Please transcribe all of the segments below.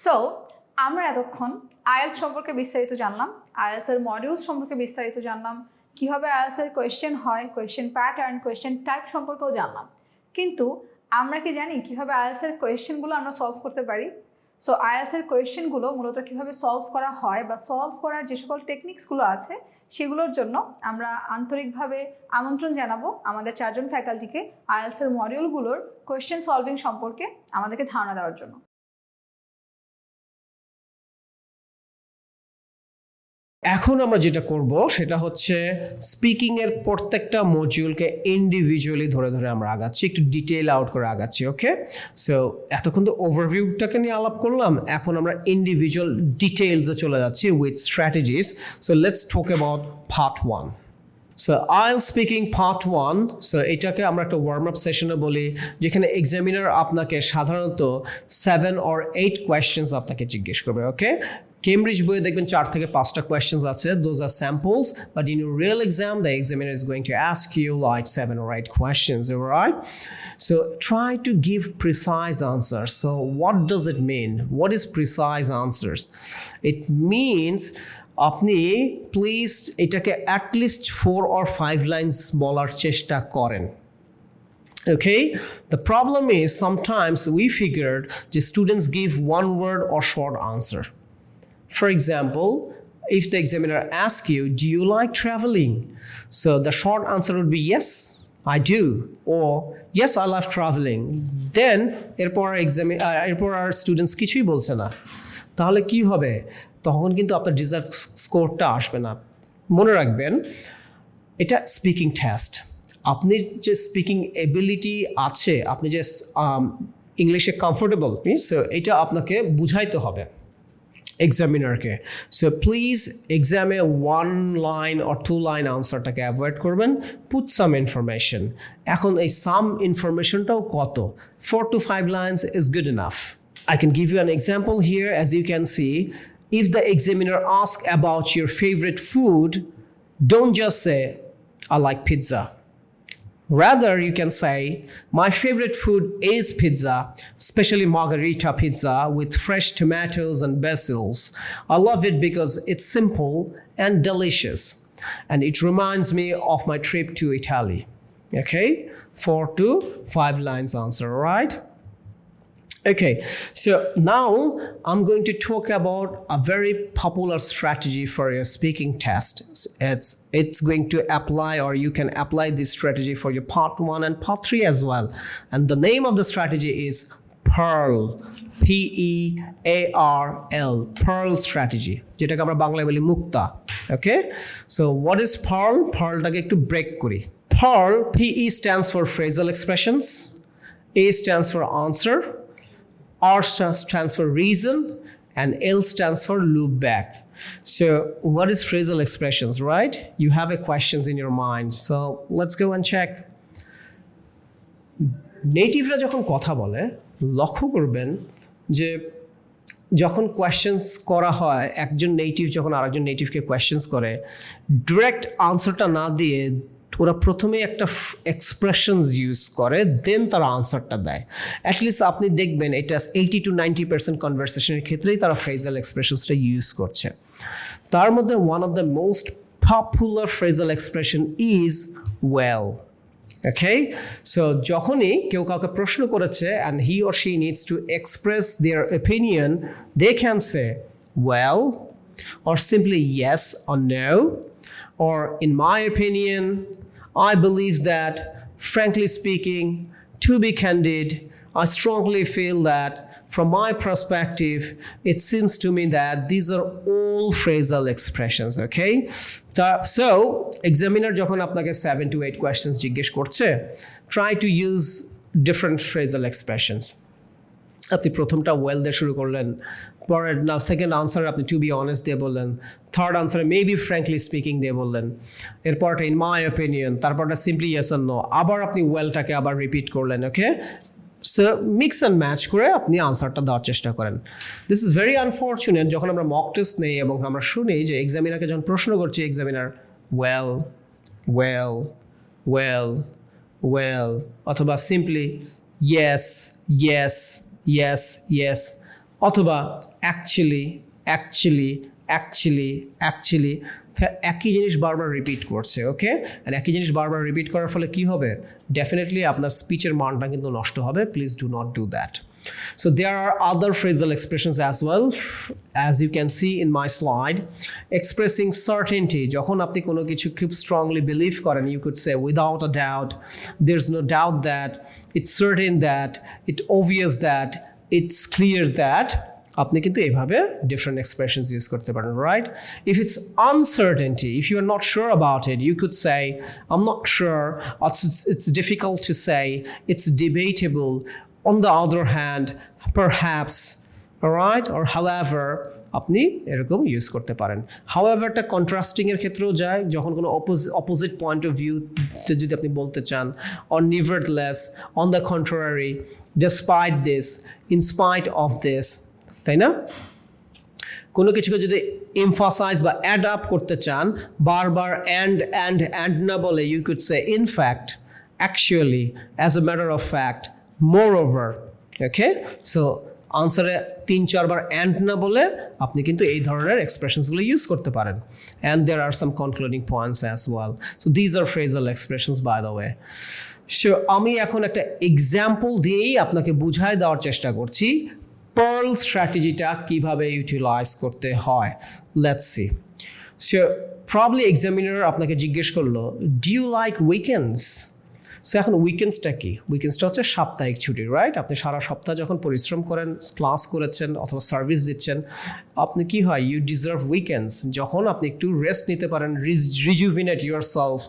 So আমরা এতক্ষণ IELTS সম্পর্কে বিস্তারিত জানলাম, আইএলস এর মডিউলস সম্পর্কে বিস্তারিত জানলাম, কিভাবে আইএলস এর কোয়েশ্চেন হয়, কোয়েশ্চেন প্যাটার্ন, কোয়েশ্চেন টাইপ সম্পর্কেও জানলাম। কিন্তু আমরা কি জানি কিভাবে আইএলস এর কোয়েশ্চেনগুলো আমরা সলভ করতে পারি? সো আইএলস এর কোয়েশ্চেনগুলো মূলত কিভাবে সলভ করা হয় বা সলভ করার যে সকল টেকনিক্সগুলো আছে সেগুলোর জন্য আমরা আন্তরিকভাবে আমন্ত্রণ জানাবো আমাদের 4 জন ফ্যাকাল্টিকে আইএলস এর মডিউলগুলোর কোয়েশ্চেন সলভিং সম্পর্কে আমাদেরকে ধারণা দেওয়ার জন্য। এখন আমরা যেটা করব সেটা হচ্ছে স্পিকিং এর প্রত্যেকটা মডিউলকে ইন্ডিভিজুয়ালি ধরে ধরে আমরা আগাচ্ছি, একটু ডিটেইল আউট করে আগাচ্ছি। ওকে, সো এতক্ষণ তো ওভারভিউটাকে নিয়ে আলাপ করলাম, এখন আমরা ইন্ডিভিজুয়াল ডিটেইলসে চলে যাচ্ছি with strategies. So let's talk about part 1। So IELTS speaking part 1, so এটাকে আমরা একটা ওয়ার্ম আপ সেশনে বলি, যেখানে এক্সামিনার আপনাকে সাধারণত 7 or 8 কোয়েশ্চেন্স আপনাকে জিজ্ঞেস করবে। ওকে, কেমব্রিজ বইয়ে দেখবেন 4 থেকে 5টা কোয়েশ্চেন্স আছে, those are samples, but in your real exam the examiner is going to ask you like 7 or 8 questions, right? So try to give precise answers. So what does it mean? What is precise answers? It means আপনি please এটাকে at least 4 or 5 lines বলার চেষ্টা করেন। Okay, the problem is sometimes we figured the students give one word or short answer. For example, if the examiner asks you, do you like traveling? So the short answer would be yes, I do, or yes, I love traveling. Then এরপর আর students কিছুই বলছে না, তাহলে কি হবে? তখন কিন্তু আপনার ডিজার্ভ স্কোরটা আসবে না। মনে রাখবেন, এটা স্পিকিং টেস্ট। আপনি যে স্পিকিং এবিলিটি আছে, আপনি যে ইংলিশে কমফোর্টেবল, সো এটা আপনাকে বুঝাইতে হবে এক্সামিনারকে। সো প্লিজ এক্সামে 1 line or 2 line আনসারটাকে অ্যাভয়েড করবেন, পুট সাম ইনফরমেশন। এখন এই সাম ইনফরমেশনটাও কত? 4 to 5 lines is good enough. I can give you an example here. As you can see, if the examiner asks about your favorite food, don't just say, I like pizza. Rather, you can say, my favorite food is pizza, especially margarita pizza with fresh tomatoes and basils. I love it because it's simple and delicious, and it reminds me of my trip to Italy. Okay, 4 to 5 lines answer, right? Okay, so now I'm going to talk about a very popular strategy for your speaking test. It's going to apply, or you can apply this strategy for your part 1 and part 3 as well. And the name of the strategy is PEARL, PEARL, PEARL strategy, যেটাকে আমরা বাংলায় বলি মুক্তা। Okay, so what is PEARL? PEARLটাকে একটু break করি। PEARL, PE stands for phrasal expressions, A stands for answer, R stands for reason, and L stands for loop back. So what is phrasal expressions, right? You have a questions in your mind. So let's go and check. নেটিভরা যখন কথা বলে, লক্ষ্য করবেন যে যখন questions করা হয়, একজন নেটিভ যখন আরেকজন নেটিভকে কোয়েশ্চেন্স করে, ডিরেক্ট আনসারটা না দিয়ে ওরা প্রথমে একটা এক্সপ্রেশনস ইউজ করে, দেন তারা আনসারটা দেয়। অ্যাটলিস্ট আপনি দেখবেন এটা 80 to 90% কনভারসেশনের ক্ষেত্রেই তারা ফ্রেজাল এক্সপ্রেশনসটা ইউজ করছে। তার মধ্যে one of the most popular phrasal expression is well. Okay, so যখনই কেউ কাউকে প্রশ্ন করেছে and he or she needs to express their opinion, they can say well, or simply yes or no, or in my opinion, I believe that, frankly speaking, to be candid, I strongly feel that from my perspective, it seems to me that these are all phrasal expressions, okay? So, examiner যখন আপনাকে 7 to 8 questions জিজ্ঞেস করছে, try to use different phrasal expressions. আপনি প্রথমটা well দিয়ে শুরু করলেন, পরের না সেকেন্ড আনসার আপনি টু বি অনেস্ট দিয়ে বললেন, থার্ড আনসারে মেবি ফ্র্যাঙ্কলি স্পিকিং দিয়ে বললেন, এরপরটা ইন মাই অপিনিয়ন, তারপরটা সিম্পলি ইয়েস অর নো, আবার আপনি ওয়েলটাকে আবার রিপিট করলেন। Okay, so mix and match করে আপনি আনসারটা দেওয়ার চেষ্টা করেন। দিস ইজ ভেরি আনফর্চুনেট যখন আমরা মক টেস্ট নেই এবং আমরা শুনি যে এক্সামিনারকে যখন প্রশ্ন করছি, examiner well well well well, অথবা simply yes yes yes yes, অথবা অ্যাকচুয়ালি একই জিনিস বারবার রিপিট করছে, ওকে? আর একই জিনিস বারবার রিপিট করার ফলে কি হবে? ডেফিনেটলি আপনার স্পিচের মানটা কিন্তু নষ্ট হবে। Please do not do that. So there are other phrasal expressions as well, as you can see in my slide. Expressing certainty, যখন আপনি কোনো কিছু খুব strongly believe করেন, you could say without a doubt, there's no doubt that, it's certain that, it's obvious that, it's clear that. আপনি কিন্তু এইভাবে different expressions use করতে পারেন, right? If it's uncertainty, if you are not sure about it, you could say I'm not sure, or it's difficult to say, it's debatable. On the other hand, perhaps, all right, or however, আপনি এরকম use করতে পারেন. হাউএভারটা contrasting এর ক্ষেত্রেও যায়, যখন কোনো opposite point of ভিউতে যদি আপনি বলতে চান, or nevertheless, on the contrary, despite this, in spite of this, তাই না? কোনো কিছুকে যদি এমফাসাইজ বা অ্যাড আপ করতে চান, বারবার অ্যান্ড না বলে you could say in fact, actually, as a matter of fact, moreover, okay? So আনসারে 3-4 বার অ্যান্ড না বলে আপনি কিন্তু এই ধরনের এক্সপ্রেশনসগুলো ইউজ করতে পারেন। And there are some concluding points as well. So these are phrasal expressions by the way. So আমি এখন একটা এক্সাম্পল দিয়েই আপনাকে বুঝাই দেওয়ার চেষ্টা করছি পার্ল স্ট্র্যাটেজিটা কীভাবে ইউটিলাইজ করতে হয়। Let's see. So probably examiner আপনাকে জিজ্ঞেস করলো, do you like weekends? So এখন উইকেন্ডসটা কি? উইকেন্ডসটা হচ্ছে সাপ্তাহিক ছুটি, রাইট? আপনি সারা সপ্তাহ যখন পরিশ্রম করেন, ক্লাস করেছেন অথবা সার্ভিস দিচ্ছেন, আপনি কি হয়, ইউ ডিজার্ভ উইকেন্ডস, যখন আপনি একটু রেস্ট নিতে পারেন, রিজুভিনেট ইউর সেলফ,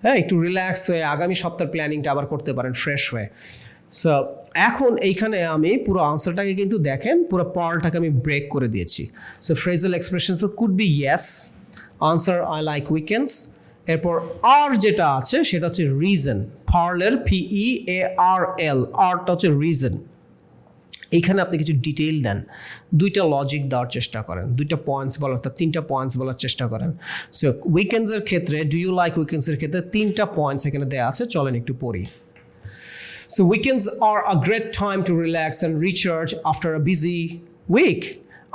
হ্যাঁ, একটু রিল্যাক্স হয়ে আগামী সপ্তাহের প্ল্যানিংটা আবার করতে পারেন ফ্রেশ হয়ে। সো এখন এইখানে আমি পুরো আনসারটাকে কিন্তু দেখেন, পুরো পার্লটাকে আমি ব্রেক করে দিয়েছি। সো ফ্রেজাল এক্সপ্রেশন তো could be yes, answer I like weekends. এরপর আর যেটা আছে সেটা হচ্ছে রিজন, পার্লের PEARL, আরটা হচ্ছে রিজন। এইখানে আপনি কিছু ডিটেইল দেন, 2টা লজিক দেওয়ার চেষ্টা করেন, 2টা পয়েন্টস বলার, অর্থাৎ 3টা পয়েন্টস বলার চেষ্টা করেন। সো উইকেন্ডসের ক্ষেত্রে, ডু ইউ লাইক উইকেন্ডসের ক্ষেত্রে 3টা পয়েন্টস এখানে দেওয়া আছে, চলেন একটু পড়ি। So weekends are a great time to relax and recharge after a busy week.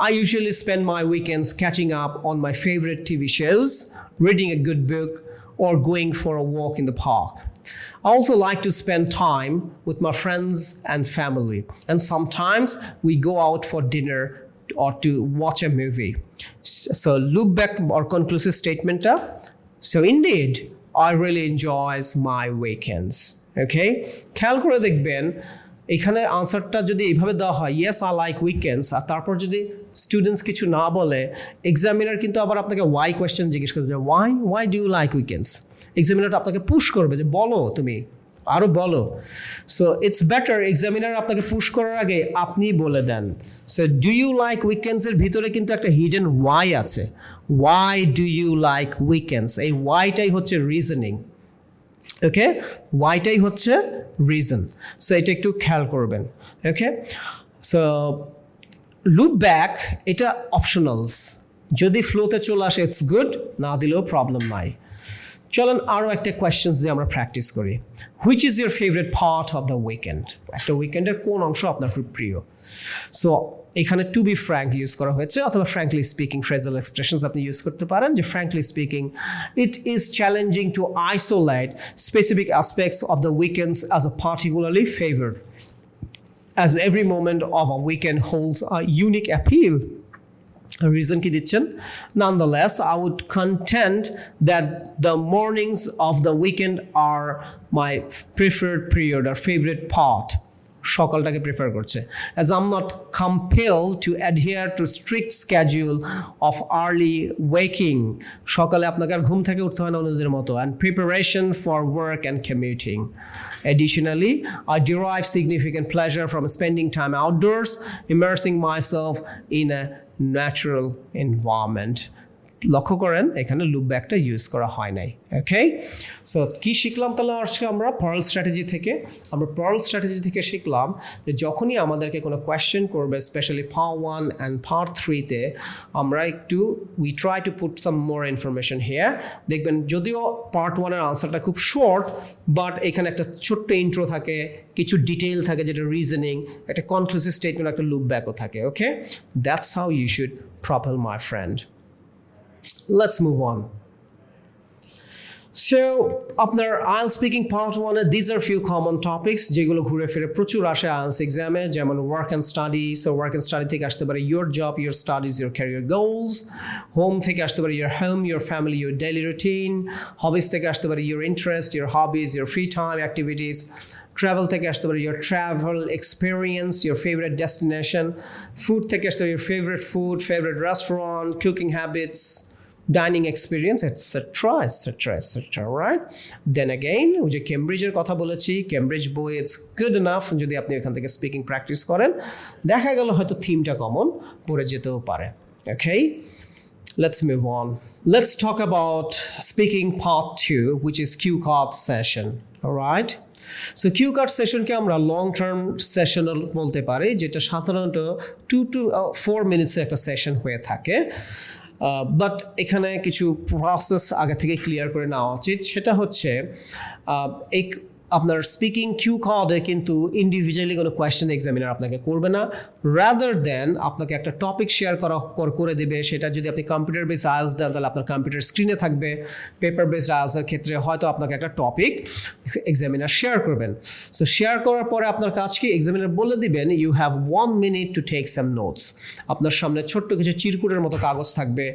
I usually spend my weekends catching up on my favorite TV shows, reading a good book, or going for a walk in the park. I also like to spend time with my friends and family, and sometimes we go out for dinner or to watch a movie. So look back or conclusive statement. So indeed, I really enjoys my weekends. ওকে, খেয়াল করে দেখবেন এখানে আনসারটা যদি এইভাবে দেওয়া হয়, yes I like weekends, আর তারপর যদি স্টুডেন্টস কিছু না বলে, এক্সামিনার কিন্তু আবার আপনাকে ওয়াই কোয়েশ্চেন জিজ্ঞেস করবে, যে why do you like weekends. এক্সামিনারটা আপনাকে পুশ করবে যে বলো, তুমি আরও বলো। সো ইটস বেটার এক্সামিনার আপনাকে পুশ করার আগে আপনি বলে দেন। সো ডু ইউ লাইক উইকেন্ডসের ভিতরে কিন্তু একটা হিডেন ওয়াই আছে, why do you like weekends, এই ওয়াইটাই হচ্ছে রিজনিং। ওকে, ওয়াইটাই হচ্ছে রিজন। সো এটা একটু খেয়াল করবেন। ওকে, সো লুক ব্যাক এটা অপশনালস, যদি ফ্লোতে চলে আসে ইটস গুড, না দিলেও প্রবলেম নাই। চলেন আরও একটা কোয়েশ্চেন্স দিয়ে আমরা প্র্যাকটিস করি। Which is your favourite part of the weekend? একটা উইকেন্ডের কোন অংশ আপনার খুব প্রিয়? সো এখানে টু বি ফ্র্যাঙ্ক ইউজ করা হয়েছে, অথবা ফ্র্যাঙ্কলি স্পিকিং ফ্রেজাল এক্সপ্রেশনস আপনি ইউজ করতে পারেন, যে frankly speaking, it is challenging to isolate specific aspects of the weekends as a particularly favoured, as every moment of a weekend holds a unique appeal. Reason কি দিচ্ছেন? Nonetheless, I would contend that the mornings of the weekend are my preferred period or favorite part. সকালটাকে prefer করছে, as I'm not compelled to adhere to strict schedule of early waking. সকালে আপনাকে আর ঘুম থেকে উঠতে হয় না অন্যদের মতো, and preparation for work and commuting. Additionally, I derive significant pleasure from spending time outdoors, immersing myself in a natural environment. লক্ষ্য করেন এখানে লুপ ব্যাকটা ইউজ করা হয় নাই। ওকে, সো কি শিখলাম তাহলে আজকে আমরা পার্ল স্ট্র্যাটেজি থেকে? আমরা পার্ল স্ট্র্যাটেজি থেকে শিখলাম যে যখনই আমাদেরকে কোনো কোয়েশ্চেন করবে, স্পেশালি পার্ট 1 অ্যান্ড পার্ট 3-তে, আমরা একটু we try to put some more information here. দেখবেন যদিও পার্ট 1-এর আনসারটা খুব শর্ট, বাট এখানে একটা ছোট্ট ইন্ট্রো থাকে, কিছু ডিটেইল থাকে যেটা রিজনিং, একটা কনক্লুসিভ স্টেটমেন্ট, একটা লুপ ব্যাকও থাকে। Okay, that's how you should propel, my friend. Let's move on. So, আপনার IELTS স্পিকিং পার্ট 1-এ these are few common topics যেগুলো ঘুরে ফিরে প্রচুর আসে IELTS এক্সামে, যেমন work and study. So work and study থেকে আসতে পারে your job, your studies, your career goals. Home থেকে আসতে পারে your home, your family, your daily routine. হবিস থেকে আসতে পারে your interest, your hobbies, your free time activities. Travel থেকে আসতে পারে your travel experience, your favorite destination. Food থেকে আসতে পারে your favorite food, favorite restaurant, cooking habits, dining experience, etc., etc., etc., right? Then again, ওই যে কেমব্রিজের কথা বলেছি, কেমব্রিজ বই ইটস গুড এনাফ যদি আপনি এখান থেকে স্পিকিং প্র্যাকটিস করেন। দেখা গেল হয়তো থিমটা কমন পড়ে যেতেও পারে। ওকে, let's move on. Let's talk about speaking part 2, which is cue card session. All right? So cue card সেশনকে আমরা লং টার্ম সেশনাল বলতে পারি, যেটা সাধারণত 2 to 4 মিনিটসের একটা সেশন হয়ে থাকে। বাট এখানে কিছু প্রসেস আগে থেকে ক্লিয়ার করে নেওয়া উচিত। সেটা হচ্ছে এই আপনার স্পিকিং কিউ কার্ডে কিন্তু ইন্ডিভিজুয়ালি কোনো কোয়েশ্চেন এক্সামিনার আপনাকে করবে না, রাদার দেন আপনাকে একটা টপিক শেয়ার করে দেবে। সেটা যদি আপনি কম্পিউটার বেস আইএলস দেন তাহলে আপনার কম্পিউটার স্ক্রিনে থাকবে। পেপার বেসড আইএলসের ক্ষেত্রে হয়তো আপনাকে একটা টপিক এক্সামিনার শেয়ার করবেন। সো শেয়ার করার পরে আপনার কাজ কি, এক্সামিনার বলে দিবেন you have 1 minute to take some notes. আপনার সামনে ছোট্ট কিছু চিরকুটের মতো কাগজ থাকবে,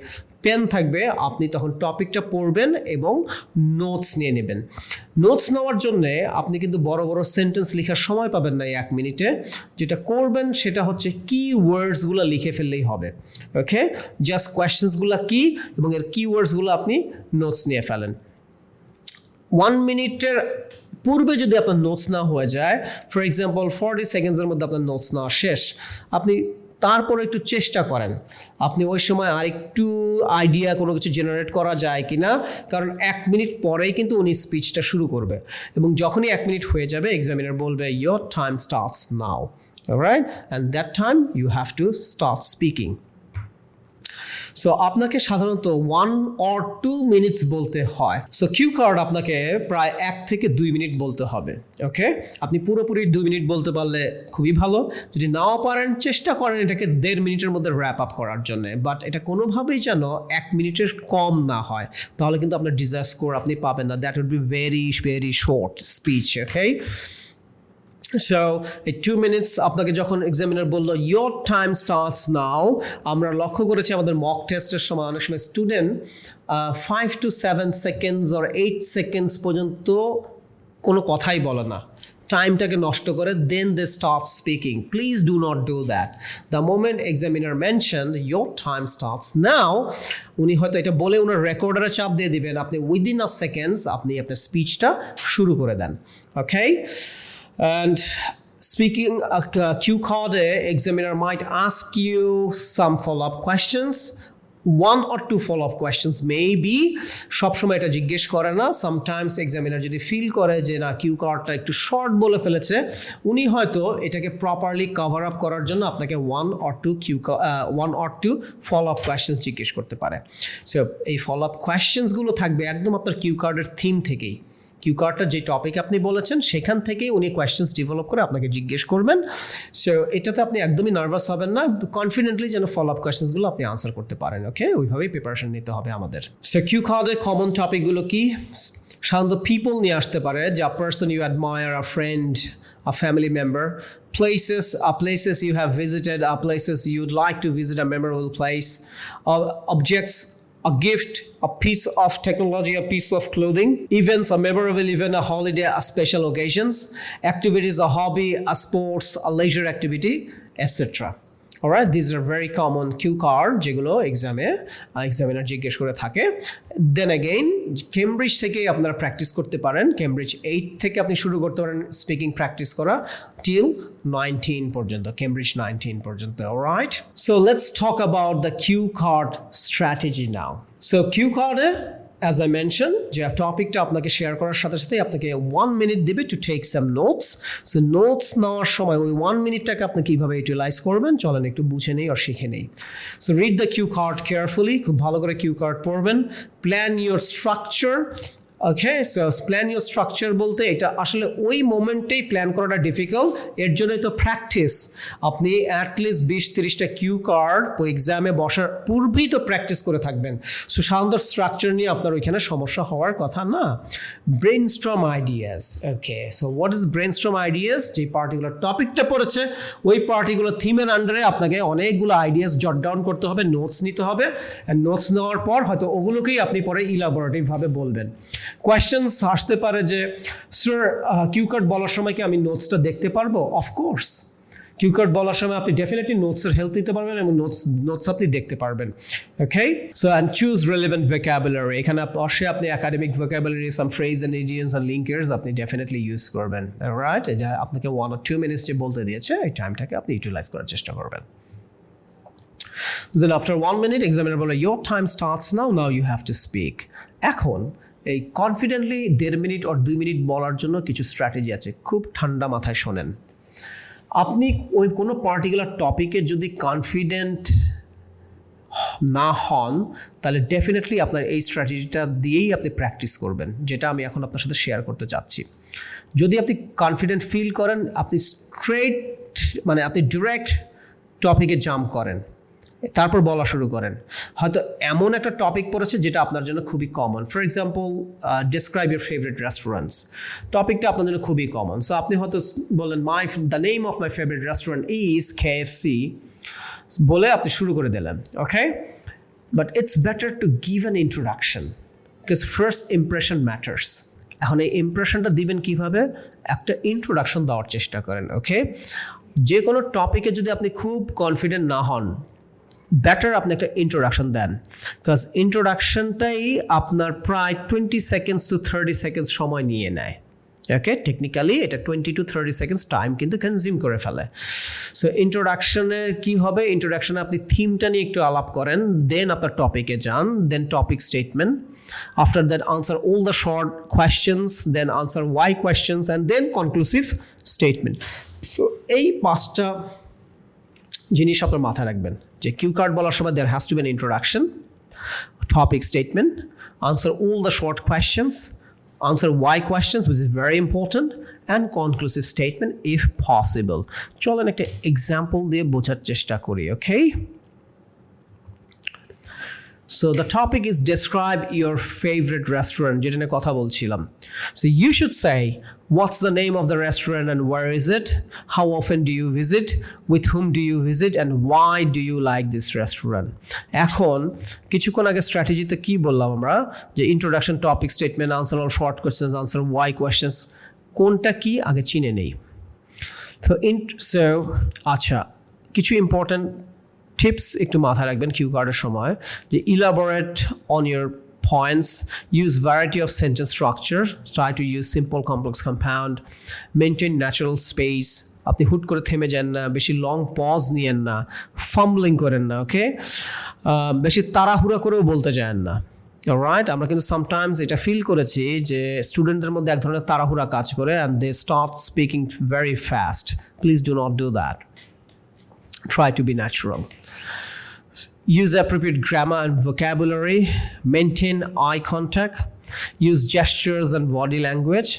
পেন থাকবে, আপনি তখন টপিকটা পড়বেন এবং নোটস নিয়ে নেবেন। নোটস নেওয়ার জন্যে আপনি কিন্তু বড় বড় সেন্টেন্স লেখার সময় পাবেন না এই 1 মিনিটে। যেটা করবেন সেটা হচ্ছে কি ওয়ার্ডসগুলো লিখে ফেললেই হবে। ওকে, জাস্ট কোয়েশ্চেন্সগুলো কি এবং এর কি ওয়ার্ডসগুলো আপনি নোটস নিয়ে ফেলেন। 1 মিনিটের পূর্বে যদি আপনার নোটস না হয়ে যায়, ফর এক্সাম্পল 40 সেকেন্ডসের মধ্যে আপনার নোটস নেওয়া শেষ, আপনি তারপরে একটু চেষ্টা করেন আপনি ওই সময় আরেকটু আইডিয়া কোনো কিছু জেনারেট করা যায় কি না, কারণ 1 মিনিট পরেই কিন্তু উনি স্পিচটা শুরু করবে এবং যখনই 1 মিনিট হয়ে যাবে এক্সামিনার বলবে your time starts now, alright, and that time you have to start speaking. So আপনাকে সাধারণত 1 or 2 মিনিটস বলতে হয়। সো কিউ কার্ড আপনাকে প্রায় 1 থেকে 2 মিনিট বলতে হবে। ওকে, আপনি পুরোপুরি 2 মিনিট বলতে পারলে খুবই ভালো, যদি নাও পারেন চেষ্টা করেন এটাকে 1.5 মিনিটের মধ্যে র্যাপ আপ করার জন্য, বাট এটা কোনোভাবেই যেন 1 মিনিটের কম না হয়, তাহলে কিন্তু আপনার ডিজায়ার স্কোর আপনি পাবেন না। That would be very very short speech. Okay, so এই 2 মিনিটস আপনাকে যখন এক্সামিনার বললো your time starts now, আমরা লক্ষ্য করেছি আমাদের মক টেস্টের সময় অনেক সময় student 5 to 7 seconds or 8 seconds পর্যন্ত কোনো কথাই বলে না, টাইমটাকে নষ্ট করে, then they start speaking. Please do not do that. The moment examiner mentioned your time starts now, উনি হয়তো এটা বলে ওনার রেকর্ডারে চাপ দিয়ে দিবেন, আপনি উইদিন আ সেকেন্ডস আপনি আপনার স্পিচটা শুরু করে দেন। ওকে, and speaking cue card, examiner might ask you some follow-up questions, 1 or 2 follow-up questions maybe, সবসময় এটা জিজ্ঞেস করে না। সামটাইমস এক্সামিনার যদি ফিল করে যে না কিউ কার্ডটা একটু শর্ট বলে ফেলেছে, উনি হয়তো এটাকে প্রপারলি কভার আপ করার জন্য আপনাকে 1 or 2 follow-up questions জিজ্ঞেস করতে পারে। সো এই follow-up questions-গুলো থাকবে একদম আপনার কিউ কার্ডের থিম থেকেই। কিউ কার্ডটা যে টপিক আপনি বলেছেন সেখান থেকেই উনি কোয়েশ্চেন্স ডেভেলপ করে আপনাকে জিজ্ঞেস করবেন। সো এটাতে আপনি একদমই নার্ভাস হবেন না, কনফিডেন্টলি যেন ফলো আপ কোয়েশ্চেন্সগুলো আপনি আনসার করতে পারেন। ওকে, ওইভাবেই প্রিপারেশন নিতে হবে আমাদের। সো কিউ কার্ডের কমন টপিকগুলো কি? সাধারণত পিপল নিয়ে আসতে পারে, যে a person you admire, a friend, a family member, places you have visited, places you'd like to visit, a memorable place, objects, a gift, a piece of technology, a piece of clothing, events, a memorable event, a holiday, a special occasions, activities, a hobby, a sports, a leisure activity, etc. Alright, this are very common cue card যেগুলো examiner জিজ্ঞেস করে থাকে। দেন again Cambridge থেকেই আপনারা practice করতে পারেন। Cambridge 8 থেকে আপনি শুরু করতে পারেন স্পিকিং প্র্যাকটিস করা টিল 19 পর্যন্ত, কেমব্রিজ 19 পর্যন্ত। Alright, so let's talk about the cue card strategy now. So cue কার্ডে অ্যাজ আই মেনশন যে টপিকটা আপনাকে শেয়ার করার সাথে সাথে আপনাকে 1 মিনিট দেবে to take some notes. So notes নেওয়ার সময় ওই 1 মিনিটটাকে আপনি কীভাবে ইউটিলাইজ করবেন চলেন একটু বুঝে নেই আর শিখে নেই। So read the cue card carefully, খুব ভালো করে কিউ কার্ড পড়বেন। Plan your structure. Okay, so plan your structure বলতে এটা আসলে ওই মোমেন্টেই প্ল্যান করাটা ডিফিকাল্ট, এর জন্যই তো প্র্যাকটিস। আপনি অ্যাটলিস্ট 20-30টা কিউ কার্ড এক্সামে বসার পূর্বেই তো প্র্যাকটিস করে থাকবেন। সো সাধারণত স্ট্রাকচার নিয়ে আপনার ওইখানে সমস্যা হওয়ার কথা না। Brainstorm ideas. Okay, so what is brainstorm ideas? যে পার্টিকুলার টপিকটা পড়েছে ওই পার্টিকুলার থিমের আন্ডারে আপনাকে অনেকগুলো আইডিয়াস জট ডাউন করতে হবে, নোটস নিতে হবে, অ্যান্ড নোটস নেওয়ার পর হয়তো ওগুলোকেই আপনি পরে ইলাবোরেটিভভাবে বলবেন। কোয়েশ্চেন্স আসতে পারে যে স্যার কিউ কার্ড বলার সময় কি আমি নোটসটা দেখতে পারবো? অফকোর্স, কিউ কার্ড বলার সময় আপনি ডেফিনেটলি নোটসের হেল্প নিতে পারবেন এবং নোটস আপনি দেখতে পারবেন। Okay, so and choose relevant vocabulary. এখানে অবশ্যই আপনি academic vocabulary, some phrase and idioms and linkers আপনি ডেফিনেটলি ইউজ করবেন। রাইট, যা আপনাকে 1 or 2 মিনিটস যে বলতে দিয়েছে এই টাইমটাকে আপনি ইউটিলাইজ করার চেষ্টা করবেন। Then after 1 minute examiner বলে your time starts now you have to speak. এখন এই কনফিডেন্টলি 1.5 মিনিট or 2 মিনিট বলার জন্য কিছু স্ট্র্যাটেজি আছে, খুব ঠান্ডা মাথায় শোনেন। আপনি ওই কোনো পার্টিকুলার টপিকে যদি কনফিডেন্ট না হন তাহলে ডেফিনেটলি আপনার এই স্ট্র্যাটেজিটা দিয়েই আপনি প্র্যাকটিস করবেন, যেটা আমি এখন আপনার সাথে শেয়ার করতে চাচ্ছি। যদি আপনি কনফিডেন্ট ফিল করেন আপনি স্ট্রেট মানে আপনি ডিরেক্ট টপিকে জাম্প করেন, তারপর বলা শুরু করেন। হয়তো এমন একটা টপিক পড়েছে যেটা আপনার জন্য খুবই common. For example describe your favourite restaurants, টপিকটা আপনার জন্য খুবই কমন। সো আপনি হয়তো বলেন the name of my favourite restaurant is KFC বলে আপনি শুরু করে দিলেন। Okay, but it's better to give an introduction because first impression matters. এখন এই ইমপ্রেশনটা দিবেন কিভাবে? একটা ইন্ট্রোডাকশন দেওয়ার চেষ্টা করেন। ওকে, যে কোনো টপিকে যদি আপনি খুব কনফিডেন্ট না হন বেটার আপনি একটা ইন্ট্রোডাকশন দেন, বিকজ ইন্ট্রোডাকশনটাই আপনার প্রায় 20 seconds to 30 seconds সময় নিয়ে নেয়। ওকে, টেকনিক্যালি এটা 20 to 30 seconds টাইম কিন্তু কনজিউম করে ফেলে। সো ইন্ট্রোডাকশনের কী হবে? ইন্ট্রোডাকশনে আপনি থিমটা নিয়ে একটু আলাপ করেন, দেন আপনার টপিকে যান, then topic statement, after that answer all the short questions, then answer why questions and then conclusive statement. So এই 5টা জিনিস আপনার মাথায় রাখবেন যে কিউ কার্ড বলার সময় there has to be an introduction, topic statement, answer all the short questions, answer why questions which is very important, and conclusive statement if possible. চলেন একটা এক্সাম্পল দিয়ে বোঝার চেষ্টা করি। ওকে, so the topic is describe your favorite restaurant, যেটা নিয়ে কথা বলছিলাম। So you should say what's the name of the restaurant and where is it, how often do you visit, with whom do you visit, and why do you like this restaurant. এখন কিছুক্ষণ আগে স্ট্র্যাটেজিতে কি বললাম আমরা যে introduction, topic statement, answer all short questions, answer why questions, কোনটা কি আগে চিনে নেই। সো আচ্ছা, কিছু ইম্পর্ট্যান্ট টিপস একটু মাথায় রাখবেন কিউ কার্ডের সময়, যে elaborate on your points, use variety of sentence structure, try to use simple complex compound, maintain natural space, আপনি হুট করে থেমে যান না, বেশি লং পজ নিয়েন না, ফাম্বলিং করেন না। ওকে, বেশি তাড়াহুড়া করেও বলতে যান না। রাইট, আমরা কিন্তু সামটাইমস এটা ফিল করেছি যে স্টুডেন্টদের মধ্যে এক ধরনের তাড়াহুড়া কাজ করে and they start speaking very fast. Please do not do that, try to be natural. Use appropriate grammar and vocabulary, maintain eye contact, use gestures and body language,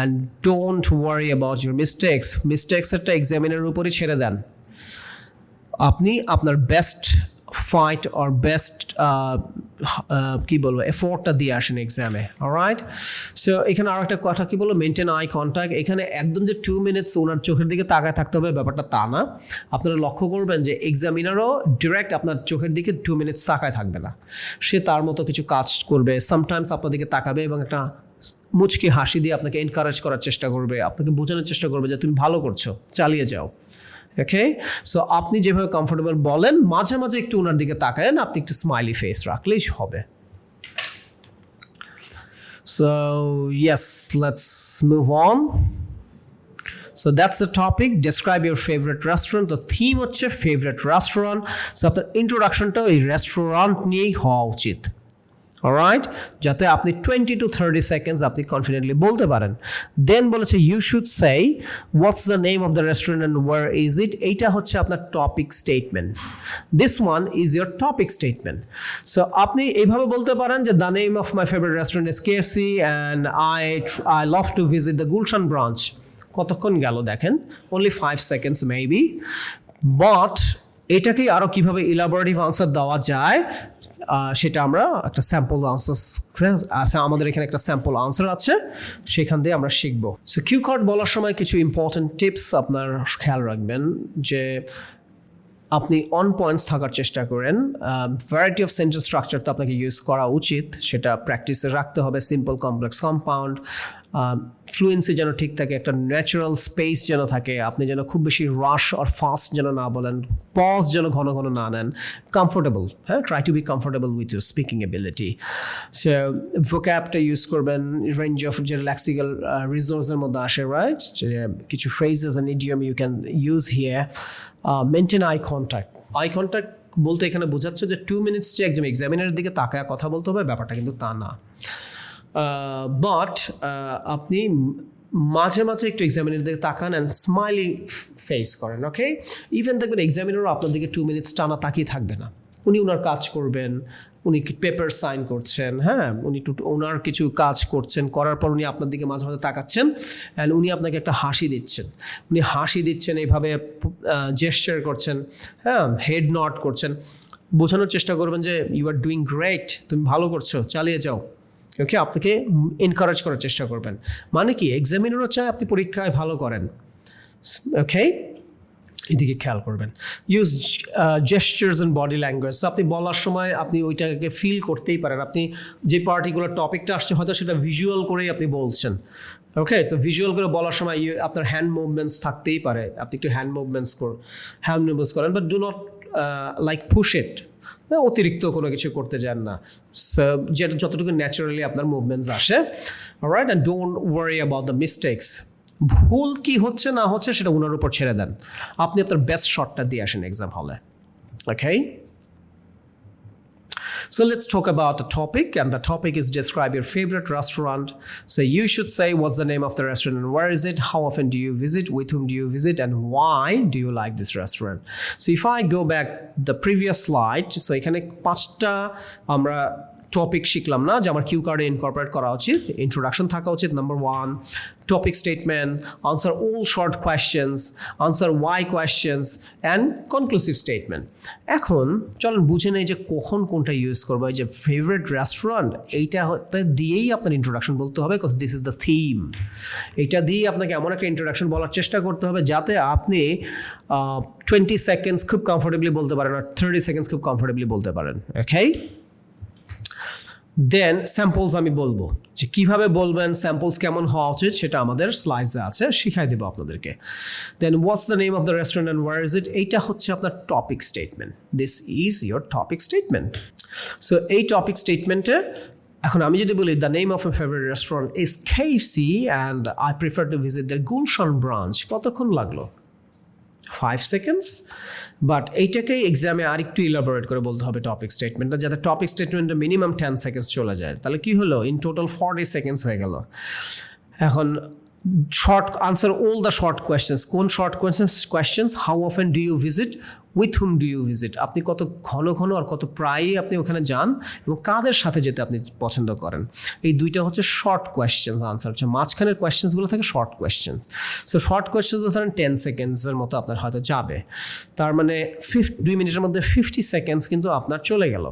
and don't worry about your mistakes. Mistakes একটা এক্সামিনের উপরই ছেড়ে দেন। আপনি আপনার best fight or best কি বলবো এফোর্টটা দিয়ে আসেন এক্সামে। অলরাইট, সো এখানে আরও একটা কথা কি বলবো, মেনটেন আই কন্ট্যাক্ট। এখানে একদম যে 2 minutes ওনার চোখের দিকে তাকায় থাকতে হবে ব্যাপারটা তা না। আপনারা লক্ষ্য করবেন যে এক্সামিনারও ডিরেক্ট আপনার চোখের দিকে 2 minutes তাকায় থাকবে না, সে তার মতো কিছু কাজ করবে, সামটাইমস আপনার দিকে তাকাবে এবং একটা মুচকি হাসি দিয়ে আপনাকে এনকারেজ করার চেষ্টা করবে, আপনাকে বোঝানোর চেষ্টা করবে যে তুমি ভালো করছো, চালিয়ে যাও। ওকে, সো আপনি যেভাবে কমফোর্টেবল বলেন মাঝে মাঝে একটু ওনার দিকে তাকায়েন, আপনি একটু স্মাইলি ফেস রাখলেই হবে। So yes, let's move on. So that's the topic. Describe your favorite restaurant. The theme হচ্ছে favorite restaurant. So আপনার ইন্ট্রোডাকশনটা এই রেস্টুরেন্ট নিয়েই হওয়া উচিত। অলরাইট, যাতে আপনি 20 to 30 seconds আপনি কনফিডেন্টলি বলতে পারেন। দেন বলেছে you should say what's the name of the restaurant and where is it. এইটা হচ্ছে আপনার topic statement. This one is your topic statement. So আপনি এইভাবে বলতে পারেন যে the name of my favourite restaurant is KFC and I love to visit the Gulshan branch. কতক্ষণ গেল দেখেন, অনলি 5 seconds মেবি। বাট এটাকেই আরও কীভাবে ইলাবোরেটিভ আনসার দেওয়া যায় সেটা আমরা একটা স্যাম্পল আনসার, আমাদের এখানে একটা স্যাম্পল আনসার আছে, সেখান দিয়ে আমরা শিখব। সো কিউ কার্ড বলার সময় কিছু ইম্পর্টেন্ট টিপস আপনার খেয়াল রাখবেন, যে আপনি অন পয়েন্টস থাকার চেষ্টা করেন। ভ্যারাইটি অফ সেন্টেন্স স্ট্রাকচার তো আপনাকে ইউজ করা উচিত, সেটা প্র্যাকটিসে রাখতে হবে। সিম্পল, কমপ্লেক্স, কম্পাউন্ড, ফ্লুয়েন্সি যেন ঠিক থাকে, একটা ন্যাচারাল স্পেস যেন থাকে, আপনি যেন খুব বেশি রাশ আর ফাস্ট যেন না বলেন, পজ যেন ঘন ঘন না নেন, কমফোর্টেবল, হ্যাঁ, try to be comfortable with your speaking ability. So ভোক্যাবটা ইউজ করবেন রেঞ্জ অফ যে লেক্সিক্যাল রিসোর্সের মধ্যে আসে, রাইট, যে কিছু phrases and idiom you can use here. Maintain eye contact. Eye contact বলতে এখানে বোঝাচ্ছে যে 2 minutes যে একজন এক্সামিনারের দিকে তাকায় কথা বলতে হবে, ব্যাপারটা কিন্তু তা না। বাট আপনি মাঝে মাঝে একটু এক্সামিনারের দিকে তাকান অ্যান্ড স্মাইলি ফেস করেন, ওকে। ইভেন দেখবেন এক্সামিনারও আপনার দিকে 2 minutes টানা তাকিয়ে থাকবে না, উনি ওনার কাজ করবেন, উনি পেপার সাইন করছেন, হ্যাঁ, উনি ওনার কিছু কাজ করছেন, করার পর উনি আপনার দিকে মাঝে মাঝে তাকাচ্ছেন অ্যান্ড উনি আপনাকে একটা হাসি দিচ্ছেন। উনি হাসি দিচ্ছেন, এইভাবে জেস্চার করছেন, হ্যাঁ, হেড নড করছেন, বোঝানোর চেষ্টা করবেন যে ইউ আর ডুইং গ্রেট, তুমি ভালো করছো, চালিয়ে যাও, ওকে। আপনাকে এনকারেজ করার চেষ্টা করবেন। মানে কি, এক্সামিনারও চায় আপনি পরীক্ষায় ভালো করেন, ওকে। এদিকে খেয়াল করবেন। Use gestures and body language. আপনি বলার সময় আপনি ওইটাকে ফিল করতেই পারেন, আপনি যে পার্টিকুলার টপিকটা আসছে হয়তো সেটা ভিজুয়াল করেই আপনি বলছেন, ওকে। তো ভিজুয়াল করে বলার সময় আপনার হ্যান্ড মুভমেন্টস থাকতেই পারে, আপনি একটু হ্যান্ড মুভমেন্টস করেন, but do not like push it, অতিরিক্ত কোনো কিছু করতে যান না, যেটা যতটুকু ন্যাচারালি আপনার মুভমেন্টস আসে, alright. And don't worry about the mistakes. ভুল কি হচ্ছে না হচ্ছে সেটা ওনার উপর ছেড়ে দেন, আপনি আপনার বেস্ট শটটা দিয়ে আসেন এক্সাম হলে, ওকে। So let's talk about the topic, and the topic is describe your favorite restaurant. So you should say what's the name of the restaurant and where is it, how often do you visit, with whom do you visit, and why do you like this restaurant. So if I go back the previous slide, so এখানে 5টা আমরা topic শিখলাম না, যে আমার Q কার্ডে incorporate করা উচিত। ইন্ট্রোডাকশন থাকা উচিত, number 1, topic statement, answer all short questions, answer why questions and conclusive statement. এখন চলুন বুঝে নেই যে কখন কোনটা ইউজ করবো। এই যে ফেভারিট রেস্টুরেন্ট, এইটা দিয়েই আপনার ইন্ট্রোডাকশন বলতে হবে, because this is the theme. এইটা দিয়েই আপনাকে এমন একটা ইন্ট্রোডাকশন বলার চেষ্টা করতে হবে যাতে আপনি 20 seconds খুব কমফোর্টেবলি বলতে পারেন আর 30 seconds খুব কমফোর্টেবলি বলতে পারেন, ওকে। দেন স্যাম্পলস আমি বলবো, যে কীভাবে বলবেন, স্যাম্পলস কেমন হওয়া উচিত সেটা আমাদের স্লাইডসে আছে, শিখাই দেবো আপনাদেরকে। Then what's the name of the restaurant and where is it, এইটা হচ্ছে আপনার topic statement. This is your topic statement. So এই টপিক স্টেটমেন্টে এখন আমি যদি বলি the name of a favourite restaurant is KFC and I prefer to visit the Gulshan branch, কতক্ষণ লাগলো? 5 seconds। বাট এইটাকেই এক্সামে আরেকটু ইলাবোরেট করে বলতে হবে টপিক স্টেটমেন্টটা, যাতে টপিক স্টেটমেন্টটা মিনিমাম 10 seconds চলে যায়। তাহলে কি হলো, ইন টোটাল 40 seconds হয়ে গেল। এখন short answer all the short questions. কোন short questions? How often do you visit, with whom do you visit, আপনি কত ঘন ঘন আর কত প্রায়ই আপনি ওখানে যান এবং কাদের সাথে যেতে আপনি পছন্দ করেন। এই দুইটা হচ্ছে শর্ট কোয়েশ্চেন্স আনসার, হচ্ছে মাঝখানের কোয়েশ্চেন্সগুলো থাকে short questions. So short questions ধরেন 10 seconds-এর মতো আপনার হয়তো যাবে, তার মানে 2 মিনিটের মধ্যে 50 seconds কিন্তু আপনার চলে গেল।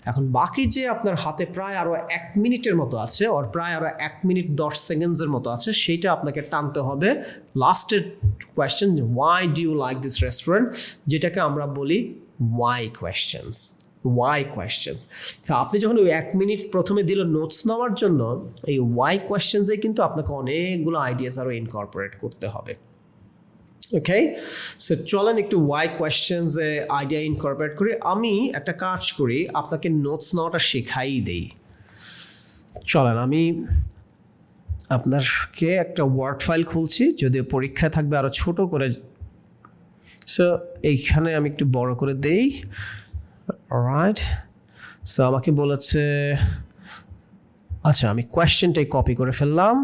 এখন বাকি যে আপনার হাতে প্রায় আরও 1 মিনিটের মতো আছে, ওর প্রায় আরও 1 minute 10 seconds-এর মতো আছে, সেইটা আপনাকে টানতে হবে লাস্টের question, why do you like this restaurant, যেটাকে আমরা বলি ওয়াই কোয়েশ্চেন্স। Y questions. তা আপনি যখন ওই 1 মিনিট প্রথমে দিল নোটস নেওয়ার জন্য, এই ওয়াই কোয়েশ্চেন্সে কিন্তু আপনাকে অনেকগুলো আইডিয়াস আরও ইনকর্পোরেট করতে হবে, ওকে, সো চলেন একটু ওয়াই কোয়েশ্চেন্স আইডিয়া ইনকর্পোরেট করি। আমি একটা কাজ করি, আপনাকে নোটস নেওয়াটা শেখাই দেই। চলেন আমি আপনাকে একটা ওয়ার্ড ফাইল খুলছি, যদিও পরীক্ষায় থাকবে আরও ছোট করে। সো এইখানে আমি একটু বড় করে দেই। রাইট, সো আমাকে বলেছে, আচ্ছা আমি কোয়েশ্চেনটাই কপি করে ফেললাম।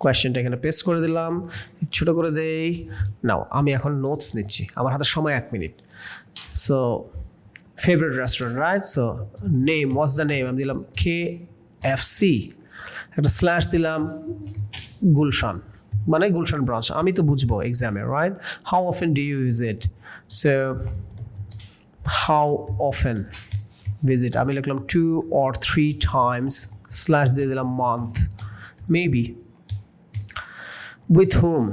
কোয়েশ্চেনটা এখানে পেস্ট করে দিলাম, ছোট করে দেই। নাও আমি এখন নোটস নিচ্ছি, আমার হাতে সময় 1 minute. So favourite restaurant, right? So name, what's the name? আমি দিলাম KFC, একটা স্ল্যাশ দিলাম, গুলশান, মানে গুলশান ব্রাঞ্চ। আমি তো বুঝবো এক্সামে, right? How often do you use it? So how often visit, আমি লিখলাম 2 or 3 times, স্ল্যাশ দিয়ে দিলাম month, maybe. With whom?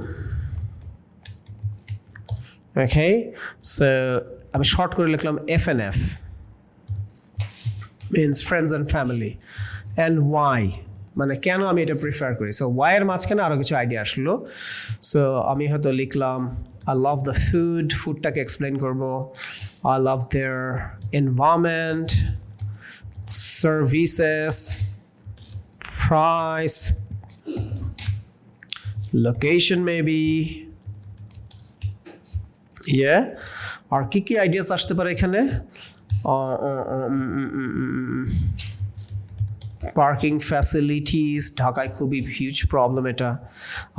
Okay, so আমি শর্ট করে লিখলাম FNF, means friends and family. And why, মানে কেন আমি এটা প্রিফার করি। সো ওয়াই এর মাঝখানে আরও কিছু আইডিয়া আসলো। সো আমি হয়তো লিখলাম I love the food, ফুডটাকে এক্সপ্লেন করব। I love their environment, services, price, location maybe, yeah, আর কি কি আইডিয়াস আসতে পারে এখানে? পার্কিং ফ্যাসিলিটিস, ঢাকায় খুবই হিউজ প্রবলেম এটা।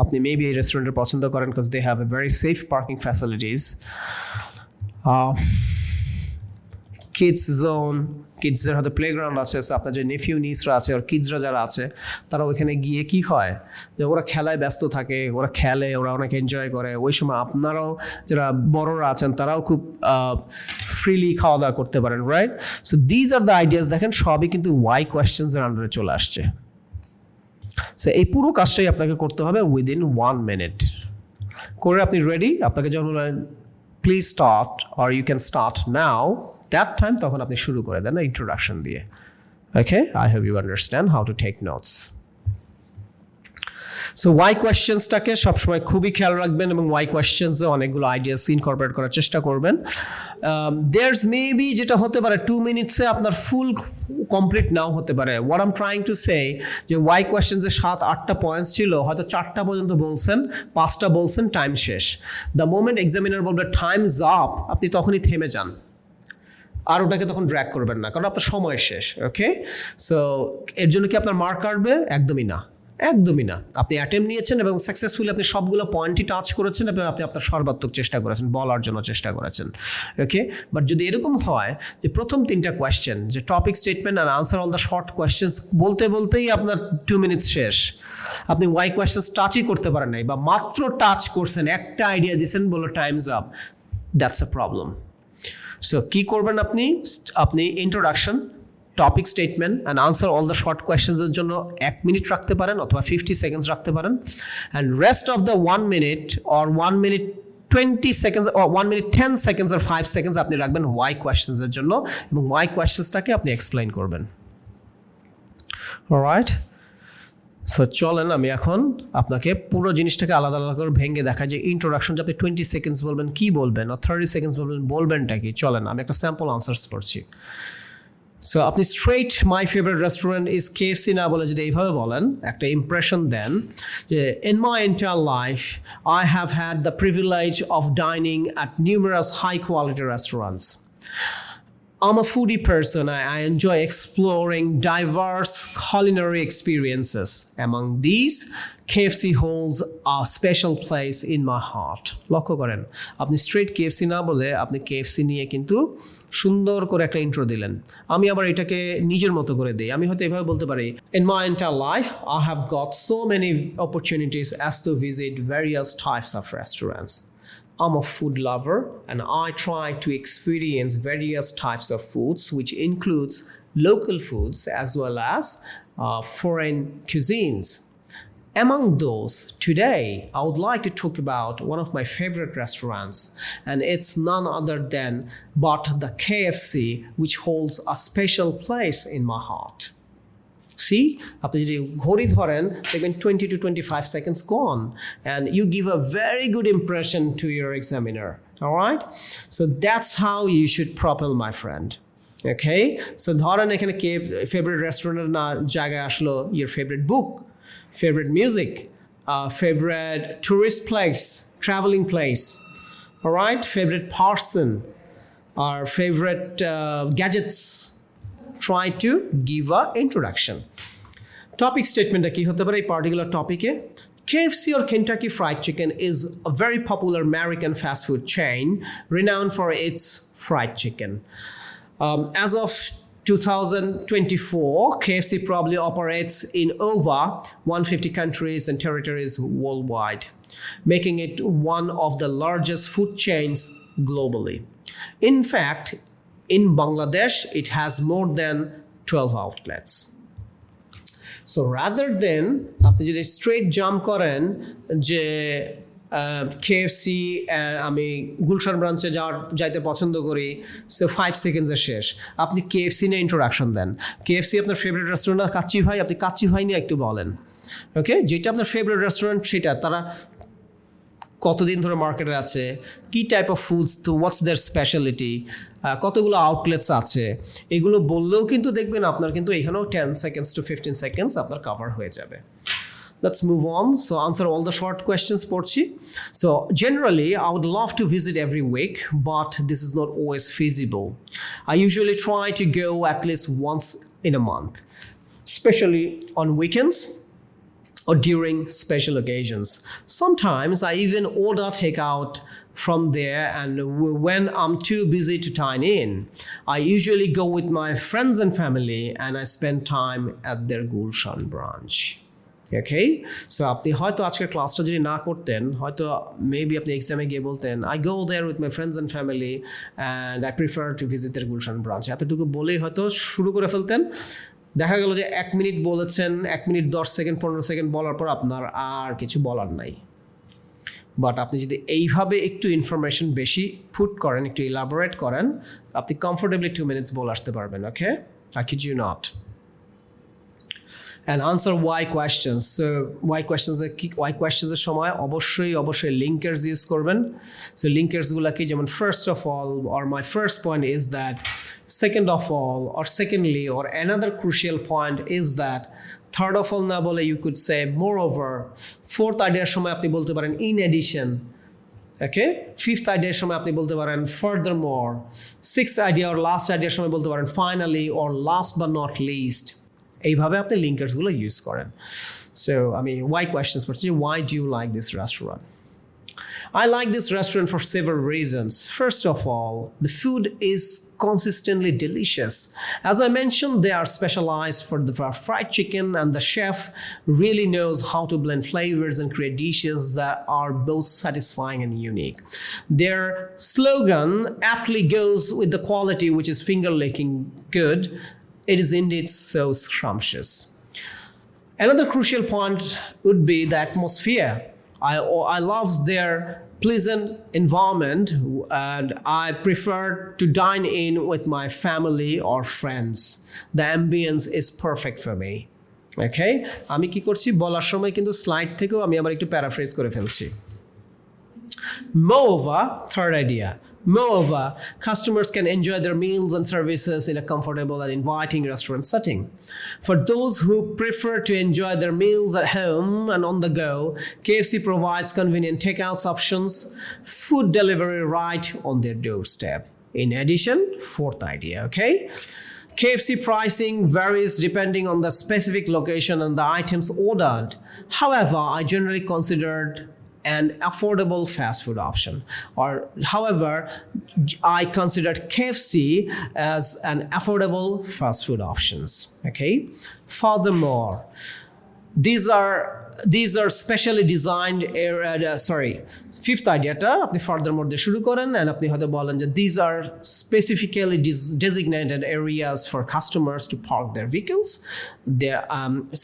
আপনি মেবি এই রেস্টুরেন্টের পছন্দ করেন because they have a very safe parking facilities. Kids zone, কিডসদের হয়তো প্লেগ্রাউন্ড আছে। সো আপনার যে নেফিউ নিসরা আছে আর কিডসরা যারা আছে, তারা ওইখানে গিয়ে কি হয় যে ওরা খেলায় ব্যস্ত থাকে, ওরা খেলে, ওরা অনেক এনজয় করে। ওই সময় আপনারাও যারা বড়রা আছেন তারাও খুব ফ্রিলি খাওয়া দাওয়া করতে পারেন, right? So these are the ideas. দেখেন সবই কিন্তু ওয়াই কোয়েশ্চেন্সের আন্ডারে চলে আসছে। সো এই পুরো কাজটাই আপনাকে করতে হবে উইদিন 1 মিনিট করে। আপনি রেডি? আপনাকে যখন please start or you can start now, that time তখন আপনি শুরু করে দেন ইন্ট্রোডাকশন দিয়ে। Okay, I hope you understand how to take notes. So why কোয়েশ্চেন্সটাকে সবসময় খুবই খেয়াল রাখবেন এবং ওয়াই কোয়েশ্চেন্সে অনেকগুলো আইডিয়াস ইনকর্পোরেট করার চেষ্টা করবেন। দেয়ার্স মেবি যেটা হতে পারে 2 মিনিটসে আপনার ফুল কমপ্লিট নাও হতে পারে। What I am trying to say, যে ওয়াই কোয়েশ্চেন্সে 7-8টা পয়েন্টস ছিল, হয়তো 4টা পর্যন্ত বলছেন, 5টা বলছেন, টাইম শেষ। দ্য মোমেন্ট এক্সামিনার বলবে টাইমস আপ, আপনি তখনই থেমে যান, আর ওটাকে তখন ড্র্যাগ করবেন না, কারণ আপনার সময় শেষ। ওকে, সো এর জন্য কি আপনার মার্ক কাটবে? একদমই না, একদমই না। আপনি অ্যাটেম্প নিয়েছেন এবং সাকসেসফুলি আপনি সবগুলো পয়েন্টই টাচ করেছেন এবং আপনি আপনার সর্বাত্মক চেষ্টা করেছেন, বলার জন্য চেষ্টা করেছেন। ওকে, বাট যদি এরকম হয় যে প্রথম 3টা কোয়েশ্চেন, যে টপিক স্টেটমেন্ট আর answer all the short questions বলতে বলতেই আপনার 2 মিনিটস শেষ, আপনি ওয়াই কোয়েশ্চেন্স টাচই করতে পারেন নাই, বা মাত্র টাচ করছেন, একটা আইডিয়া দিয়েছেন, বললো times up, that's a problem. So কী করবেন আপনি? আপনি introduction, topic statement and answer all the short কোয়েশ্চেন্সের জন্য 1 মিনিট রাখতে পারেন অথবা 50 সেকেন্ডস রাখতে পারেন। And rest of the 1 minute or 1 minute 20 seconds or 1 minute 10 seconds or 5 seconds আপনি রাখবেন ওয়াই কোয়েশ্চেন্সের জন্য, এবং ওয়াই কোয়েশ্চেন্সটাকে আপনি এক্সপ্লেইন করবেন। অলরাইট, সো চলেন আমি এখন আপনাকে পুরো জিনিসটাকে আলাদা আলাদা করে ভেঙে দেখা, যে ইন্ট্রোডাকশন যে আপনি 20 সেকেন্ডস বলবেন, কি বলবেন, আর 30 সেকেন্ডস বলবেন, বলবেনটা কি? চলেন আমি একটা স্যাম্পল আনসার্স পড়ছি। সো আপনি straight my favourite restaurant is KFC না বলে যদি এইভাবে বলেন, একটা ইমপ্রেশন দেন যে in my entire life I have had the privilege of dining at numerous high quality restaurants. I'm a foodie person. I enjoy exploring diverse culinary experiences. Among these, KFC holds a special place in my heart. লক্ষ্য করেন, আপনি straight KFC না বলে আপনি KFC নিয়ে কিন্তু সুন্দর করে একটা ইন্ট্রো দিলেন। আমি আবার এটাকে নিজের মতো করে দিই। আমি হয়তো এভাবে বলতে পারি, in my entire life I have got so many opportunities as to visit various types of restaurants. I'm a food lover and I try to experience various types of foods, which includes local foods as well as foreign cuisines. Among those, today I would like to talk about one of my favorite restaurants, and it's none other than but the KFC, which holds a special place in my heart. See, আপনি যদি ঘড়ি ধরেন দেখবেন 20 to 25 seconds gone and you give a very good impression to your examiner. All right? So that's how you should propel, my friend. Okay? So ধরেন এখানে কে favourite রেস্টুরেন্টের না জায়গায় আসলো your favorite book, favorite music, favorite tourist place, traveling place. All right? Favorite person or favorite gadgets. Try to give a introduction. Topic statement কি হতে পারে এই particular topic A? KFC or Kentucky Fried Chicken is a very popular American fast food chain renowned for its fried chicken. As of 2024, KFC probably operates in over 150 countries and territories worldwide, making it one of the largest food chains globally. In fact, in Bangladesh, it has more than 12 outlets. So rather than আপনি যদি straight jump করেন যে KFC আমি গুলশান ব্রাঞ্চে যাইতে পছন্দ করি so 5 সেকেন্ডসে শেষ আপনি KFC নিয়ে ইন্ট্রোডাকশন দেন KFC আপনার ফেভারিট রেস্টুরেন্ট কাচ্চি ভাই আপনি কাচ্চি ভাই নিয়ে একটু বলেন ওকে যেটা আপনার ফেভারিট রেস্টুরেন্ট সেটা তারা কতদিন ধরে মার্কেটে আছে কি টাইপ অফ ফুডস তো হোয়াটস দেয়ার স্পেশালিটি কতগুলো আউটলেটস আছে এগুলো বললেও কিন্তু দেখবেন আপনার কিন্তু এখানেও 10 seconds to 15 seconds আপনার কভার হয়ে যাবে Let's move on. So answer all the short questions, Porchi. So generally, I would love to visit every week, but this is not always feasible. I usually try to go at least once in a month, especially on weekends or during special occasions. Sometimes I even order takeout from there, and when I'm too busy to dine in, I usually go with my friends and family and I spend time at their Gulshan branch. Okay, so আপনি হয়তো আজকের ক্লাসটা যদি না করতেন হয়তো maybe আপনি এক্সামে গিয়ে বলতেন I go there with my friends and family and I prefer to visit their Gulshan branch এতটুকু বলেই হয়তো শুরু করে ফেলতেন দেখা গেল যে 1 মিনিট বলেছেন 1 মিনিট 10 সেকেন্ড 15 সেকেন্ড বলার পর আপনার আর কিছু বলার নাই বাট আপনি যদি এইভাবে একটু ইনফরমেশন বেশি পুট করেন একটু ইলাবোরেট করেন আপনি কমফোর্টেবলি 2 মিনিটস বলে আসতে পারবেন ওকে I kid you not and answer why questions so why questions এর সময় অবশ্যই linkers use করবেন so linkers গুলা কি যেমন first of all or my first point is that second of all or secondly or another crucial point is that third of all না বলে you could say moreover fourth idea সময় আপনি বলতে পারেন in addition okay fifth idea সময় আপনি বলতে পারেন furthermore sixth idea or last idea সময় বলতে পারেন finally or last but not least এইভাবে আপনি লিঙ্কার্স গুলো ইউজ করেন সো আমি why questions পড়ছি why do you like this restaurant I like this restaurant for several reasons. First of all, the food is consistently delicious. As I mentioned, they are specialized for fried chicken, and the chef really knows how to blend flavors and create dishes that are both satisfying and unique. Their slogan aptly goes with the quality, which is finger-licking good. It is indeed so scrumptious. Another crucial point would be the atmosphere. I love their pleasant environment and I prefer to dine in with my family or friends. The ambience is perfect for me. Okay? আমি কি করছি বলার সময় কিন্তু slide থেকেও আমি আবার একটু প্যারাফ্রেজ করে ফেলছি Moreover, third idea. Moreover, customers can enjoy their meals and services in a comfortable and inviting restaurant setting. For those who prefer to enjoy their meals at home and on the go, KFC provides convenient takeouts options, food delivery right on their doorstep. In addition, fourth idea, okay? KFC pricing varies depending on the specific location and the items ordered. However, I generally considered an affordable fast food option. Or, however, I considered KFC as an affordable fast food options. Okay. Furthermore, these are specially designed fifth idea টা আপনি furthermore দিয়ে শুরু করেন and আপনি হয়তো বলেন যে these are specifically designated areas for customers to park their vehicles.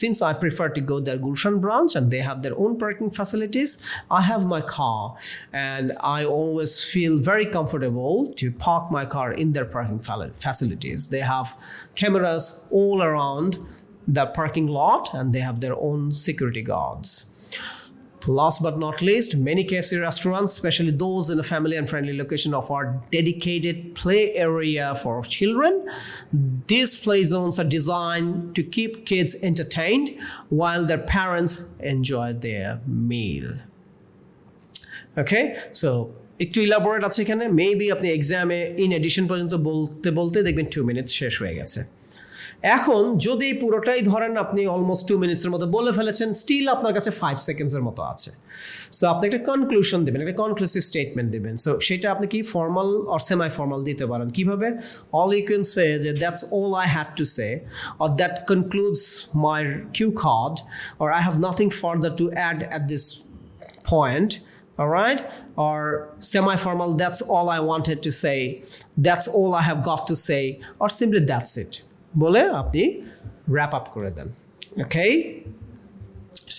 Since I prefer to go their Gulshan branch and they have their own parking facilities, I have my car and I always feel very comfortable to park my car in their parking facilities. They have cameras all around the parking lot and they have their own security guards. Last but not least, many KFC restaurants, especially those in a family and friendly location, offer dedicated play area for children. These play zones are designed to keep kids entertained while their parents enjoy their meal. Okay, so একটু elaborate আছে এখানে, maybe আপনি এক্সামে in addition পর্যন্ত বলতে বলতে দেখবেন 2 minutes শেষ হয়ে গেছে। এখন যদি পুরোটাই ধরেন আপনি অলমোস্ট 2 মিনিটসের মতো বলে ফেলেছেন, স্টিল আপনার কাছে 5 সেকেন্ডসের মতো আছে। সো আপনি একটা কনক্লুশন দেবেন, একটা কনক্লুসিভ স্টেটমেন্ট দেবেন। সো সেটা আপনি কি ফর্মাল অর সেমি ফর্মাল দিতে পারেন। কিভাবে? অল ইউ ক্যান সে যে that's all I had to say, or that concludes my cue card, or I have nothing further to add at this point. All right, or semi-formal, that's all I wanted to say, that's all I have got to say, or simply that's it. বলে আপনি wrap up করে দেন। Okay,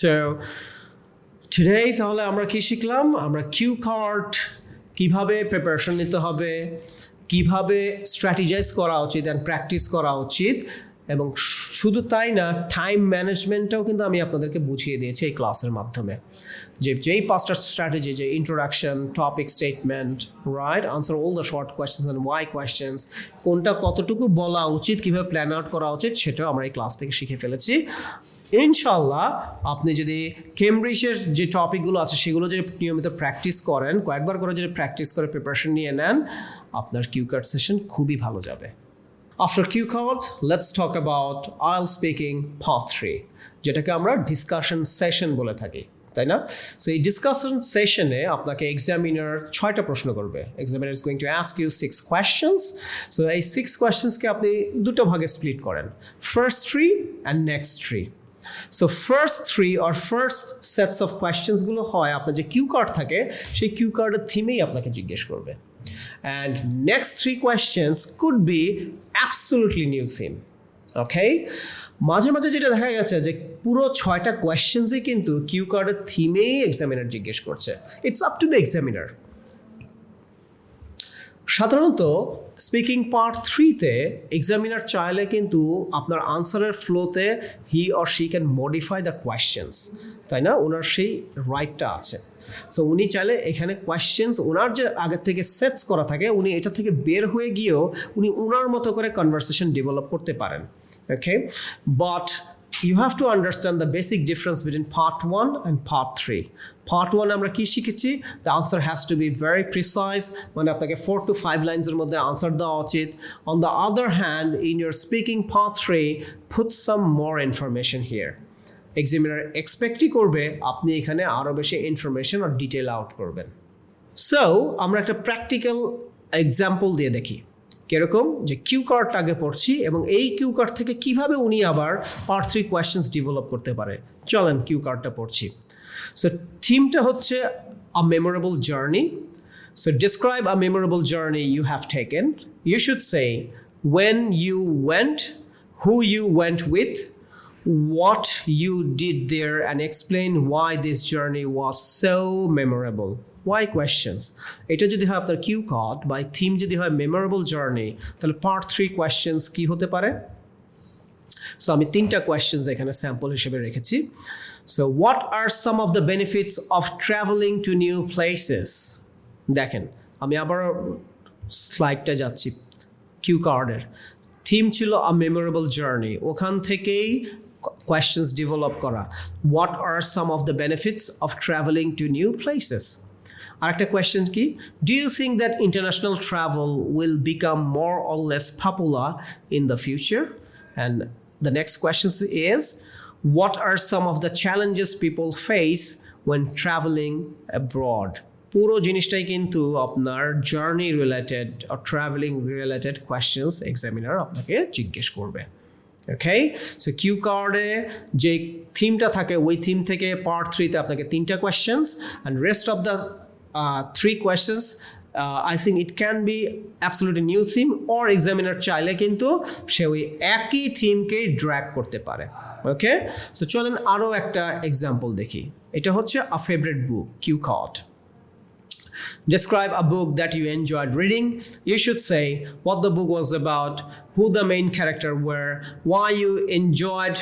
so today তাহলে আমরা কি শিখলাম? আমরা cue card কিভাবে preparation নিতে হবে, কিভাবে স্ট্র্যাটেজাইজ করা উচিত অ্যান্ড প্র্যাকটিস করা উচিত, এবং শুধু তাই না, টাইম ম্যানেজমেন্টটাও কিন্তু আমি আপনাদেরকে বুঝিয়ে দিয়েছি এই ক্লাসের মাধ্যমে। যেই 5টা স্ট্র্যাটেজি, যে introduction, topic statement, right, answer all the short questions and why questions, কোনটা কতটুকু বলা উচিত, কীভাবে প্ল্যান আউট করা উচিত, সেটাও আমরা এই ক্লাস থেকে শিখে ফেলেছি। ইনশাল্লাহ আপনি যদি কেমব্রিজের যে টপিকগুলো আছে সেগুলো যদি নিয়মিত প্র্যাকটিস করেন, কয়েকবার করে যদি প্র্যাকটিস করে প্রিপারেশন নিয়ে নেন, আপনার কিউ কার্ড সেশন খুবই ভালো যাবে। After Q card, let's talk about IELTS speaking part 3, যেটাকে আমরা ডিসকাশন সেশন বলে থাকি, তাই না? সো এই ডিসকাশন সেশনে আপনাকে এক্সামিনার 6টা প্রশ্ন করবে। Examiner is going to ask you 6 questions. সো এই 6 কোয়েশ্চেন্সকে আপনি দুটো ভাগে স্প্লিট করেন, first 3 and next 3। So first 3 or first sets of কোয়েশ্চেন্সগুলো হয় আপনার যে কিউ কার্ড থাকে, সেই কিউ কার্ডের থিমেই আপনাকে জিজ্ঞেস করবে। And next 3 questions could be absolutely new theme. Okay? মাঝে মাঝে যেটা দেখা গেছে যে পুরো 6টা কোয়েশ্চেন্সই কিন্তু কিউ কার্ডের থিমেই এক্সামিনার জিজ্ঞেস করছে। It's up to the examiner. সাধারণত স্পিকিং পার্ট 3-তে এক্সামিনার চাইলে কিন্তু আপনার আনসারের ফ্লোতে he or she can modify the questions, তাই না? ওনার সেই রাইটটা আছে। সো উনি চাইলে এখানে কোয়েশ্চেন্স ওনার যে আগের থেকে সেটস করা থাকে, উনি এটা থেকে বের হয়ে গিয়েও উনি ওনার মতো করে কনভারসেশন ডেভেলপ করতে পারেন। ওকে, but you have to understand the basic difference between part 1 and part 3. Part 1 আমরা কি শিখেছি? The answer has to be very precise, মানে আপনাকে 4 to 5 লাইন্সের মধ্যে আনসার দেওয়া উচিত। On the other hand, in your speaking part 3, put some more information here. Examiner এক্সপেক্টই করবে আপনি এখানে আরও বেশি ইনফরমেশন আর ডিটেল আউট করবেন। সো আমরা একটা প্র্যাকটিক্যাল এক্সাম্পল দিয়ে দেখি কিরকম, যে কিউ কার্ডটা আগে পড়ছি এবং এই কিউ কার্ড থেকে কিভাবে উনি আবার পার্ট 3 কোয়েশ্চেন্স ডেভেলপ করতে পারে। চলেন কিউ কার্ডটা পড়ছি। সো থিমটা হচ্ছে a memorable journey. So describe a memorable journey you have taken. You should say when you went, who you went with, what you did there, and explain why this journey was so memorable. Why questions? এটা যদি হয় আপনার cue card বা theme যদি হয় memorable journey, তাহলে part 3 questions কি হতে পারে? সো আমি 3টা কোয়েশ্চেন্স এখানে স্যাম্পল হিসেবে রেখেছি। So what are some of the benefits of travelling two new places? দেখেন আমি আবার স্লাইডটা যাচ্ছি। কিউ কার্ডের থিম ছিল আ মেমোরেবল জার্নি, ওখান থেকেই questions develop করা। What are some of the benefits of traveling to new places? আরেকটা question কি? Do you think that international travel will become more or less popular in the future? And the next question is, what are some of the challenges people face when traveling abroad? পুরো জিনিসটাই কিন্তু আপনার journey related are travelling related questions examiner আপনাকে জিজ্ঞেস করবে। ওকে, so cue কার্ডে যে থিমটা থাকে ওই থিম থেকে পার্ট 3-তে আপনাকে 3টা questions, and rest of the 3 questions I think it can be absolutely new theme, or examiner চাইলে কিন্তু সে ওই একই থিমকেই ড্র্যাগ করতে পারে। ওকে, সো চলেন আরও একটা এক্সাম্পল দেখি। এটা হচ্ছে আ favourite book, cue card. Describe a book that you enjoyed reading. You should say what the book was about, who the main character were, why you enjoyed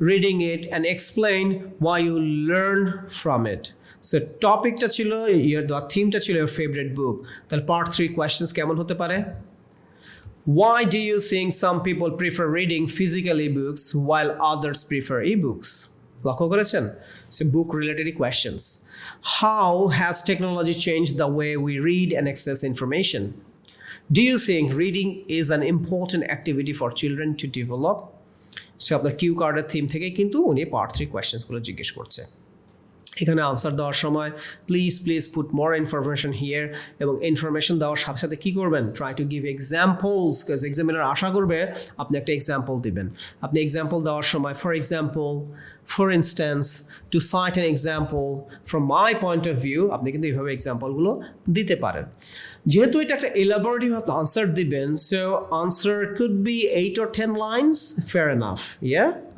reading it, and explain why you learned from it. So টপিকটা ছিল the থিমটা ছিল your favorite book. তাহলে part 3 questions কেমন হতে পারে? Why do you think some people prefer reading physical ebooks while others prefer ebooks? লক্ষ্য করেছেন? So book related questions. How has technology changed the way we read and access information? Do you think reading is an important activity for children to develop? So আপনার Q কার্ডের theme থেকে কিন্তু উনি part 3 কোয়েশ্চেন্সগুলো জিজ্ঞেস করছে। এখানে answer দেওয়ার সময় please put more information here, এবং ইনফরমেশন দেওয়ার সাথে সাথে কী করবেন, try to give examples, because examiner আশা করবে আপনি একটা এক্সাম্পল দিবেন। আপনি এক্সাম্পল দেওয়ার সময় for instance, to cite an example from my point of view, আপনি কিন্তু এইভাবে এক্সাম্পলগুলো দিতে পারেন। যেহেতু এটা একটা এলাবোরেটিভ আনসার দিবেন, so answer could be 8 or 10 lines, fair enough,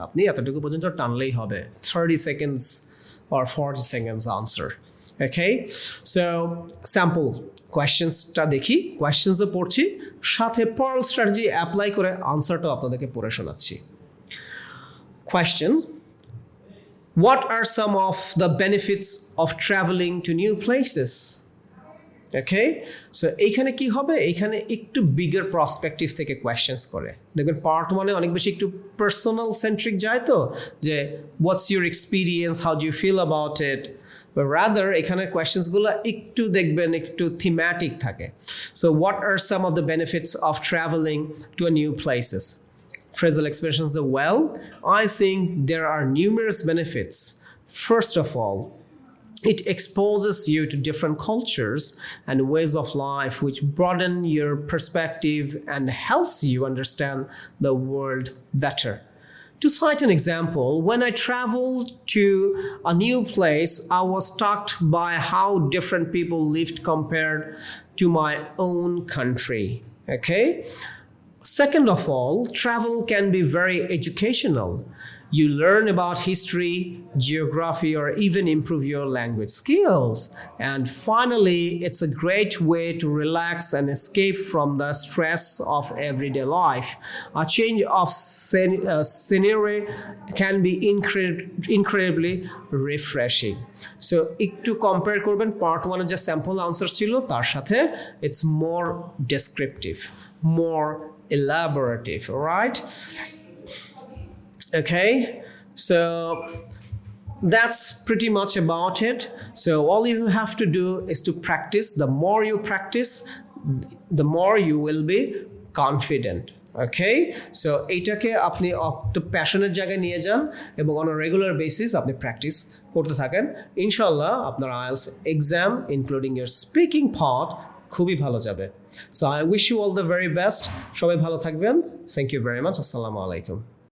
আপনি এতটুকু পর্যন্ত টানলেই হবে, 30 seconds or 40 seconds answer. Okay, so sample questions-টা দেখি, questions-ও পড়ছি, সাথে Pearl strategy অ্যাপ্লাই করে আনসারটাও আপনাদেরকে পড়ে শোনাচ্ছি। Question: What are some of the benefits of traveling to new places? Okay, so এইখানে কি হবে, এইখানে একটু বিগার প্রসপেক্টিভ থেকে কোয়েশ্চেন্স করে। দেখবেন পার্ট 1-এ অনেক বেশি একটু পার্সোনাল সেন্ট্রিক যায়, তো যে what's your experience, how do you feel about it, but rather এখানে কোয়েশ্চেন্সগুলো একটু দেখবেন একটু থিম্যাটিক থাকে। So what are some of the benefits of travelling to a new places? Phrasal expressions are, well, I think there are numerous benefits. First of all, it exposes you to different cultures and ways of life, which broaden your perspective and helps you understand the world better. To cite an example, when I traveled to a new place, I was struck by how different people lived compared to my own country. Okay? Second of all, travel can be very educational. You learn about history, geography, or even improve your language skills. And finally, it's a great way to relax and escape from the stress of everyday life. A change of scenery can be incredibly refreshing. So, একটু compare করবেন part 1 যে sample answer ছিল তার সাথে, it's more descriptive, more elaborative, right? Okay, so that's pretty much about it. So all you have to do is to practice. The more you practice, the more you will be confident. Okay, so এইটাকে আপনি একটু প্যাশনের জায়গায় নিয়ে যান এবং on a regular basis আপনি practice করতে থাকেন। ইনশাল্লাহ আপনার IELTS exam including your speaking part খুবই ভালো যাবে। So I wish you all the very best. সবাই ভালো থাকবেন। Thank you very much. আসসালামু আলাইকুম।